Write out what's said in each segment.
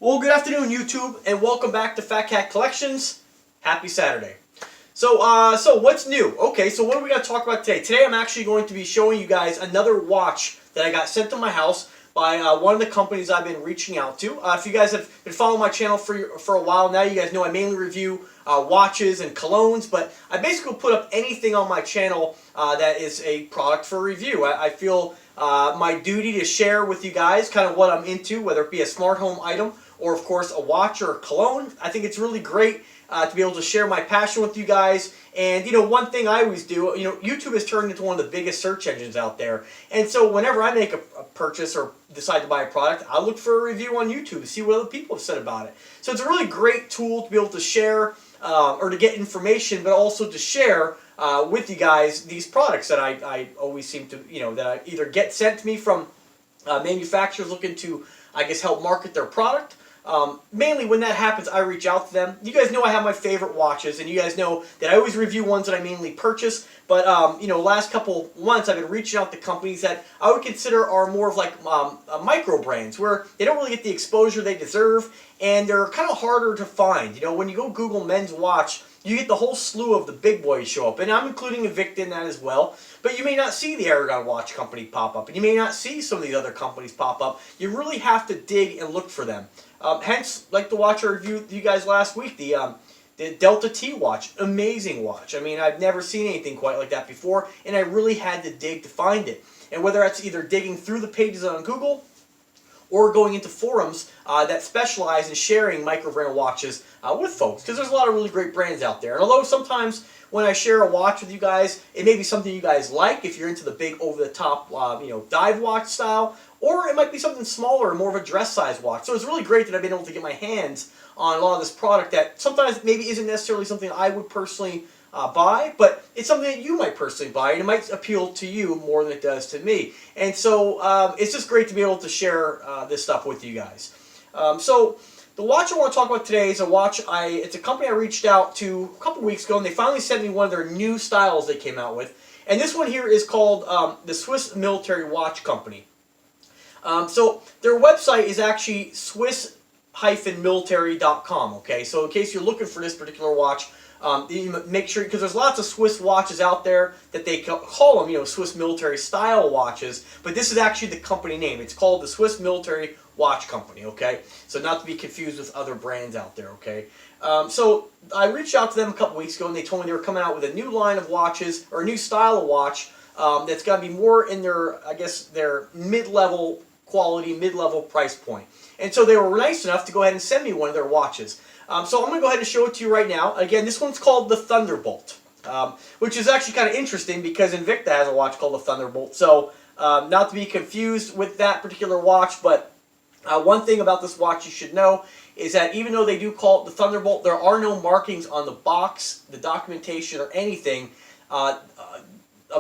Well, good afternoon, YouTube, and welcome back to Fat Cat Collections. Happy Saturday. So what's new? Okay, so what are we going to talk about today? Today I'm actually going to be showing you guys another watch that I got sent to my house by one of the companies I've been reaching out to. If you guys have been following my channel for a while now, you guys know I mainly review watches and colognes, but I basically put up anything on my channel that is a product for review. I feel my duty to share with you guys kind of what I'm into, whether it be a smart home item or, of course, a watch or a cologne. I think it's really great to be able to share my passion with you guys. And, you know, one thing I always do, you know, YouTube has turned into one of the biggest search engines out there. And so whenever I make a purchase or decide to buy a product, I look for a review on YouTube to see what other people have said about it. So it's a really great tool to be able to share or to get information, but also to share with you guys these products that I always seem to, you know, that I either get sent to me from manufacturers looking to, I guess, help market their product. Mainly when that happens, I reach out to them. You guys know I have my favorite watches, and you guys know that I always review ones that I mainly purchase. But, you know, last couple months I've been reaching out to companies that I would consider are more of like micro brands, where they don't really get the exposure they deserve, and they're kind of harder to find. You know, when you go Google men's watch, you get the whole slew of the big boys show up, and I'm including Invicta in that as well. But you may not see the Aragon Watch Company pop up, and you may not see some of these other companies pop up. You really have to dig and look for them. Hence, like the watch I reviewed you guys last week, the Delta T watch, amazing watch. I mean, I've never seen anything quite like that before, and I really had to dig to find it. And whether that's either digging through the pages on Google or going into forums that specialize in sharing micro-brand watches with folks, because there's a lot of really great brands out there. And although sometimes when I share a watch with you guys, it may be something you guys like if you're into the big over-the-top you know, dive watch style, or it might be something smaller, more of a dress size watch. So it's really great that I've been able to get my hands on a lot of this product that sometimes maybe isn't necessarily something I would personally buy, but it's something that you might personally buy, and it might appeal to you more than it does to me. And so it's just great to be able to share this stuff with you guys. So the watch I want to talk about today is a watch, it's a company I reached out to a couple weeks ago, and they finally sent me one of their new styles they came out with. And this one here is called the Swiss Military Watch Company. So their website is actually swiss-military.com, okay? So in case you're looking for this particular watch, you make sure, because there's lots of Swiss watches out there that they call them, you know, Swiss military style watches, but this is actually the company name. It's called the Swiss Military Watch Company, okay? So not to be confused with other brands out there, okay? So I reached out to them a couple weeks ago, and they told me they were coming out with a new line of watches, or a new style of watch, that's going to be more in their, I guess, their mid-level quality, mid-level price point. And so they were nice enough to go ahead and send me one of their watches. So I'm going to go ahead and show it to you right now. Again, this one's called the Thunderbolt, which is actually kind of interesting because Invicta has a watch called the Thunderbolt. So not to be confused with that particular watch, but one thing about this watch you should know is that even though they do call it the Thunderbolt, there are no markings on the box, the documentation, or anything of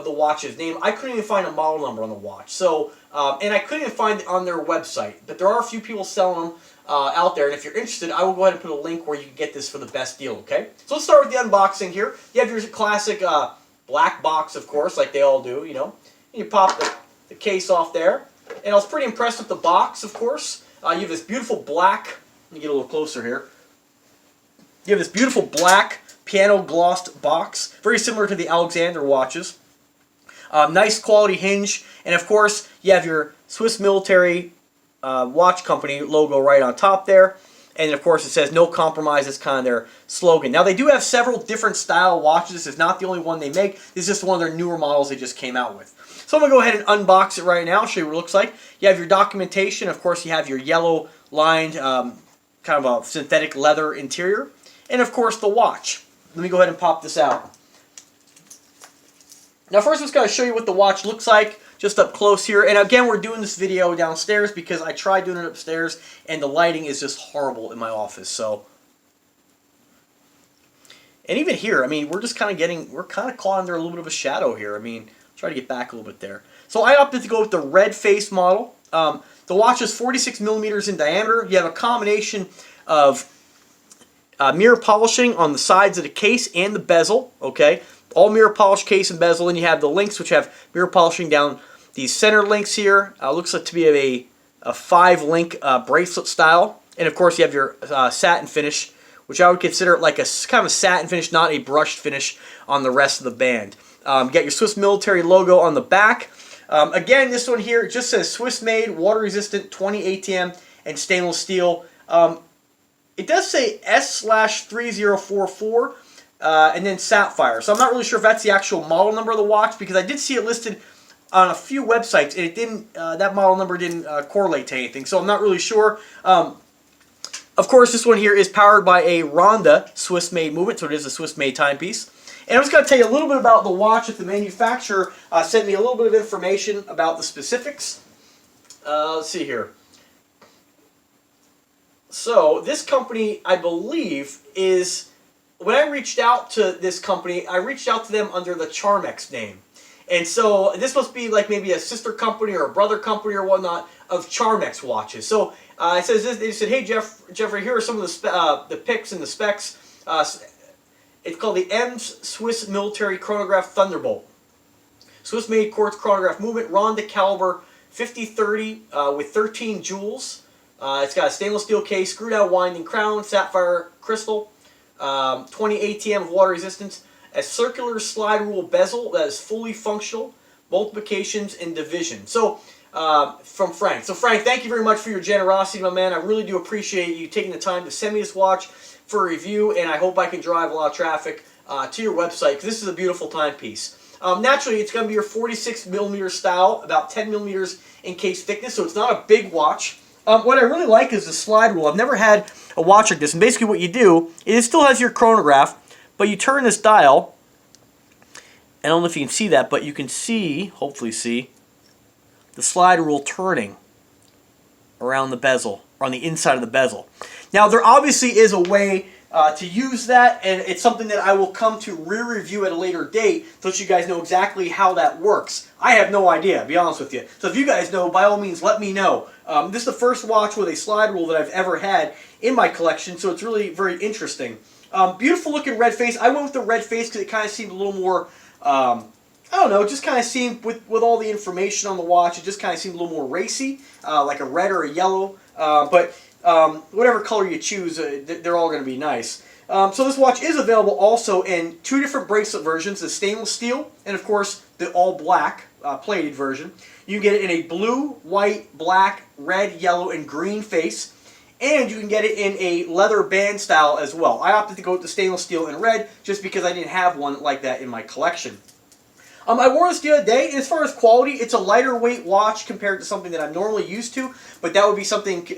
the watch's name. I couldn't even find a model number on the watch. So, and I couldn't even find it on their website. But there are a few people selling them out there. And if you're interested, I will go ahead and put a link where you can get this for the best deal, okay? So let's start with the unboxing here. You have your classic black box, of course, like they all do, you know. And you pop the case off there. And I was pretty impressed with the box, of course. You have this beautiful black, let me get a little closer here. You have this beautiful black piano glossed box, very similar to the Alexander watches. Nice quality hinge, and of course you have your Swiss Military Watch Company logo right on top there, and of course it says no compromise. It's kind of their slogan. Now they do have several different style watches. This is not the only one they make. This is just one of their newer models they just came out with. So I'm going to go ahead and unbox it right now, show you what it looks like. You have your documentation. Of course you have your yellow lined kind of a synthetic leather interior, and of course the watch. Let me go ahead and pop this out. Now first I'm just going to show you what the watch looks like just up close here. And again, we're doing this video downstairs because I tried doing it upstairs and the lighting is just horrible in my office. So, and even here, I mean, we're just kind of caught under a little bit of a shadow here. I mean, try to get back a little bit there. So I opted to go with the red face model. The watch is 46 millimeters in diameter. You have a combination of mirror polishing on the sides of the case and the bezel, okay? All mirror polish case and bezel, and you have the links which have mirror polishing down these center links here. Looks like to be a 5-link bracelet style. And of course you have your satin finish, which I would consider like a kind of a satin finish, not a brushed finish on the rest of the band. You got your Swiss military logo on the back. Again, this one here just says Swiss made, water resistant, 20 ATM, and stainless steel. It does say S/3044 and then sapphire. So I'm not really sure if that's the actual model number of the watch, because I did see it listed on a few websites and it didn't. That model number didn't correlate to anything. So I'm not really sure. Of course, this one here is powered by a Ronda Swiss-made movement, so it is a Swiss-made timepiece. And I'm just going to tell you a little bit about the watch that the manufacturer sent me a little bit of information about the specifics. Let's see here. So this company, I believe, is... When I reached out to this company, I reached out to them under the Charmex name. And so this must be like maybe a sister company or a brother company or whatnot of Charmex watches. So it says this, they said, hey Jeffrey, here are some of the pics and the specs. It's called the EMS Swiss Military Chronograph Thunderbolt. Swiss-made quartz chronograph movement, Ronda caliber 5030 with 13 jewels. It's got a stainless steel case, screwed-out winding crown, sapphire crystal, 20 ATM of water resistance, a circular slide rule bezel that is fully functional, multiplications and division. So, from Frank. So Frank, thank you very much for your generosity, my man. I really do appreciate you taking the time to send me this watch for a review, and I hope I can drive a lot of traffic to your website, because this is a beautiful timepiece. Naturally, it's going to be your 46mm style, about 10mm in case thickness, so it's not a big watch. What I really like is the slide rule. I've never had a watch like this, and basically what you do is it still has your chronograph, but you turn this dial. I don't know if you can see that, but you can see, hopefully see, the slide rule turning around the bezel, or on the inside of the bezel. Now, there obviously is a way to use that, and it's something that I will come to re-review at a later date so that you guys know exactly how that works. I have no idea, to be honest with you. So if you guys know, by all means, let me know. This is the first watch with a slide rule that I've ever had in my collection, so it's really very interesting. Beautiful looking red face. I went with the red face because it kind of seemed a little more, I don't know, it just kind of seemed, with all the information on the watch, it just kind of seemed a little more racy, like a red or a yellow. But whatever color you choose, they're all going to be nice. So this watch is available also in two different bracelet versions, the stainless steel and of course the all black plated version. You can get it in a blue, white, black, red, yellow, and green face. And you can get it in a leather band style as well. I opted to go with the stainless steel in red just because I didn't have one like that in my collection. I wore this the other day, and as far as quality, it's a lighter weight watch compared to something that I'm normally used to, but that would be something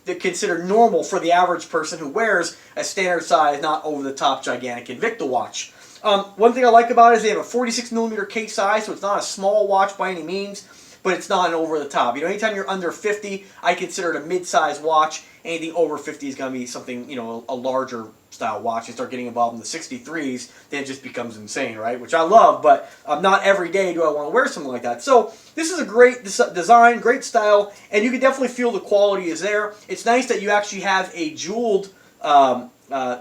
that considered normal for the average person who wears a standard size, not over-the-top gigantic Invicta watch. One thing I like about it is they have a 46mm case size, so it's not a small watch by any means, but it's not an over-the-top. You know, anytime you're under 50, I consider it a mid-size watch. Anything over 50 is going to be something, you know, a larger style watch. You start getting involved in the 63s, then it just becomes insane, right? Which I love, but not every day do I want to wear something like that. So this is a great design, great style, and you can definitely feel the quality is there. It's nice that you actually have a jeweled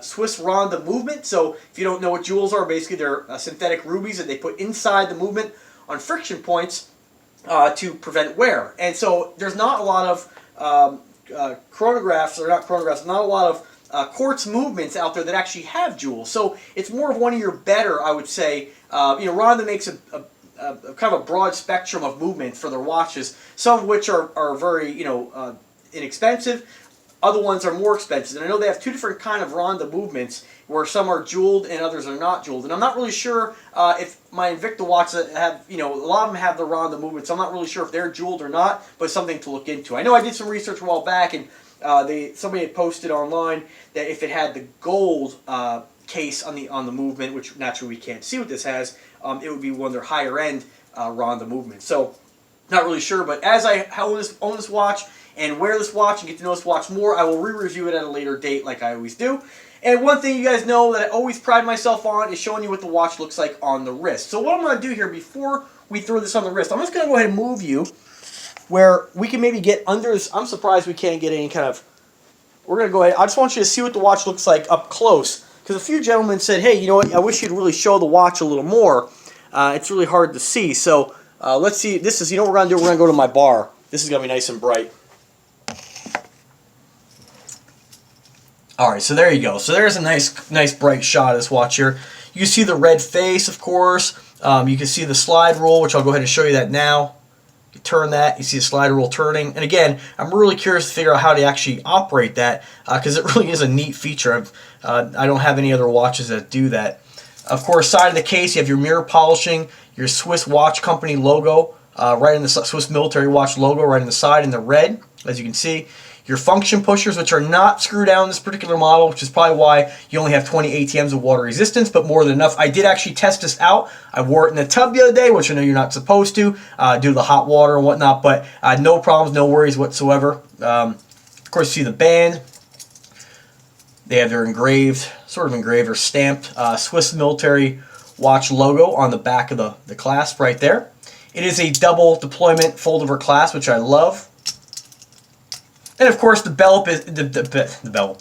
Swiss Ronda movement. So if you don't know what jewels are, basically they're synthetic rubies that they put inside the movement on friction points to prevent wear. And so there's not a lot of chronographs, or not chronographs, not a lot of quartz movements out there that actually have jewels. So it's more of one of your better, I would say. You know, Ronda makes a kind of a broad spectrum of movement for their watches, some of which are very, you know, inexpensive. Other ones are more expensive. And I know they have two different kind of Ronda movements, where some are jeweled and others are not jeweled. And I'm not really sure if my Invicta watches have, you know, a lot of them have the Ronda movement, so I'm not really sure if they're jeweled or not, but it's something to look into. I know I did some research a while back, and somebody had posted online that if it had the gold case on the movement, which naturally we can't see what this has, it would be one of their higher end Ronda movements. So not really sure, but as I own this watch and wear this watch and get to know this watch more, I will re-review it at a later date like I always do. And one thing you guys know that I always pride myself on is showing you what the watch looks like on the wrist. So what I'm going to do here before we throw this on the wrist, I'm just going to go ahead and move you where we can maybe get under this. I'm surprised we can't get any kind of... We're going to go ahead. I just want you to see what the watch looks like up close. Because a few gentlemen said, hey, you know what, I wish you'd really show the watch a little more. It's really hard to see. So let's see. This is, you know what we're going to do? We're going to go to my bar. This is going to be nice and bright. All right, so there you go. So there's a nice bright shot of this watch here. You can see the red face, of course. You can see the slide rule, which I'll go ahead and show you that now. You turn that, you see the slide rule turning. And again, I'm really curious to figure out how to actually operate that because it really is a neat feature. I don't have any other watches that do that. Of course, side of the case, you have your mirror polishing, your Swiss watch company logo, right in the Swiss military watch logo right in the side in the red, as you can see. Your function pushers, which are not screwed down in this particular model, which is probably why you only have 20 ATMs of water resistance, but more than enough. I did actually test this out. I wore it in the tub the other day, which I know you're not supposed to, due to the hot water and whatnot, but no problems, no worries whatsoever. Of course, you see the band. They have their sort of engraved or stamped Swiss military watch logo on the back of the clasp right there. It is a double deployment fold-over clasp, which I love. And of course, the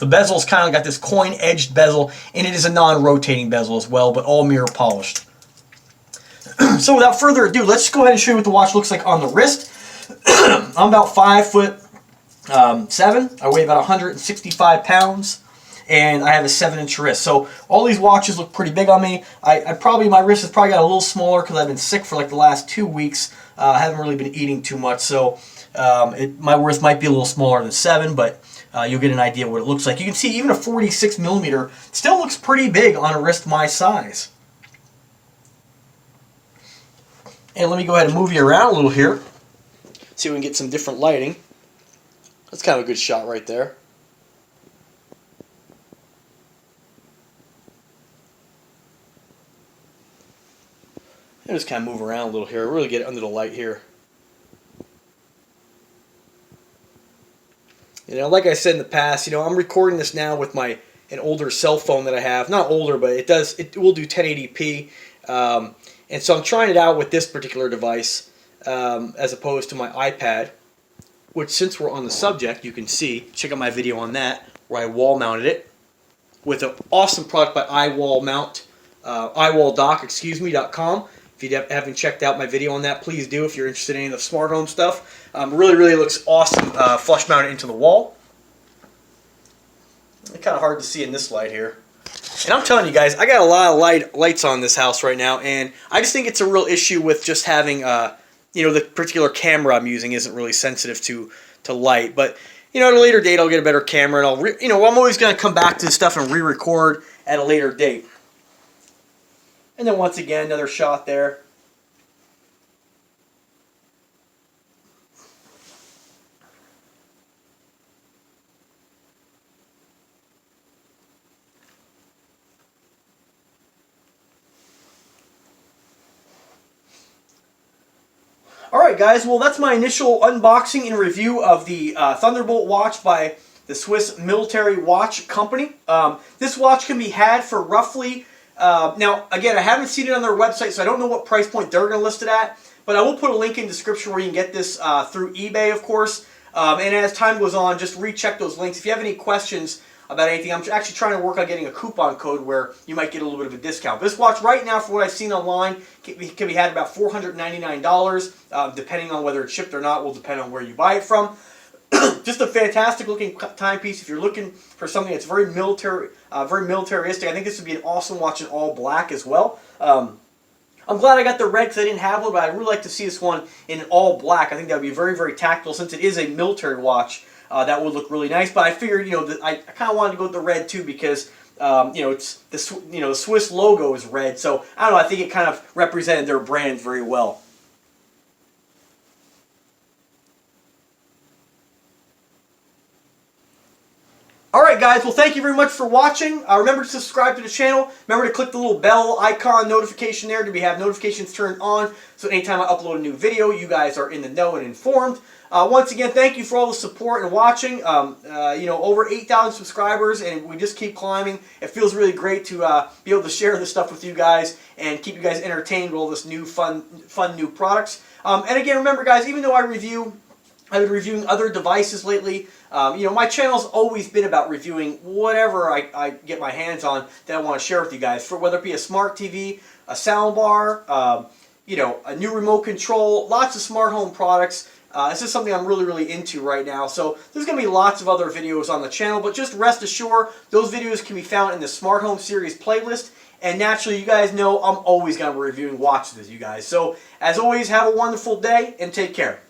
bezel's kind of got this coin-edged bezel, and it is a non-rotating bezel as well, but all mirror polished. So without further ado, let's just go ahead and show you what the watch looks like on the wrist. I'm about 5'7". I weigh about 165 pounds, and I have a 7-inch wrist. So all these watches look pretty big on me. My wrist has probably got a little smaller because I've been sick for like the last 2 weeks. I haven't really been eating too much, so my wrist might be a little smaller than 7, but you'll get an idea of what it looks like. You can see even a 46 millimeter still looks pretty big on a wrist my size. And let me go ahead and move you around a little here. See if we can get some different lighting. That's kind of a good shot right there. And just kind of move around a little here. Really get it under the light here. You know, like I said in the past, I'm recording this now with an older cell phone that I have. Not older, but it will do 1080p. And so I'm trying it out with this particular device as opposed to my iPad, which, since we're on the subject, you can see, check out my video on that, where I wall mounted it with an awesome product by iWallDock.com. If you haven't checked out my video on that, please do if you're interested in any of the smart home stuff. Really looks awesome flush mounted into the wall. It's kind of hard to see in this light here. And I'm telling you guys, I got a lot of lights on this house right now, and I just think it's a real issue with just having, the particular camera I'm using isn't really sensitive to light. But, at a later date, I'll get a better camera, and I'm always going to come back to this stuff and re-record at a later date. And then once again, another shot there. Alright guys, well that's my initial unboxing and review of the Thunderbolt watch by the Swiss Military Watch Company. This watch can be had for roughly... now, again, I haven't seen it on their website, so I don't know what price point they're going to list it at, but I will put a link in the description where you can get this through eBay, of course. And as time goes on, just recheck those links. If you have any questions about anything, I'm actually trying to work on getting a coupon code where you might get a little bit of a discount. This watch right now, from what I've seen online, can be had about $499. Depending on whether it's shipped or not will depend on where you buy it from. Just a fantastic looking timepiece. If you're looking for something that's very militaristic, I think this would be an awesome watch in all black as well. I'm glad I got the red because I didn't have one, but I'd really like to see this one in all black. I think that would be very tactile since it is a military watch. That would look really nice. But I figured, I kind of wanted to go with the red too because, it's the Swiss logo is red. So I don't know. I think it kind of represented their brand very well. Alright guys, well thank you very much for watching. Remember to subscribe to the channel. Remember to click the little bell icon notification there to have notifications turned on. So anytime I upload a new video, you guys are in the know and informed. Once again, thank you for all the support and watching. Over 8,000 subscribers, and we just keep climbing. It feels really great to be able to share this stuff with you guys and keep you guys entertained with all this new fun new products. And again, remember guys, even though I've been reviewing other devices lately. My channel's always been about reviewing whatever I get my hands on that I want to share with you guys. For whether it be a smart TV, a sound bar, a new remote control, lots of smart home products. This is something I'm really, really into right now. So there's going to be lots of other videos on the channel, but just rest assured, those videos can be found in the Smart Home Series playlist. And naturally, you guys know I'm always going to be reviewing watches with you guys. So as always, have a wonderful day and take care.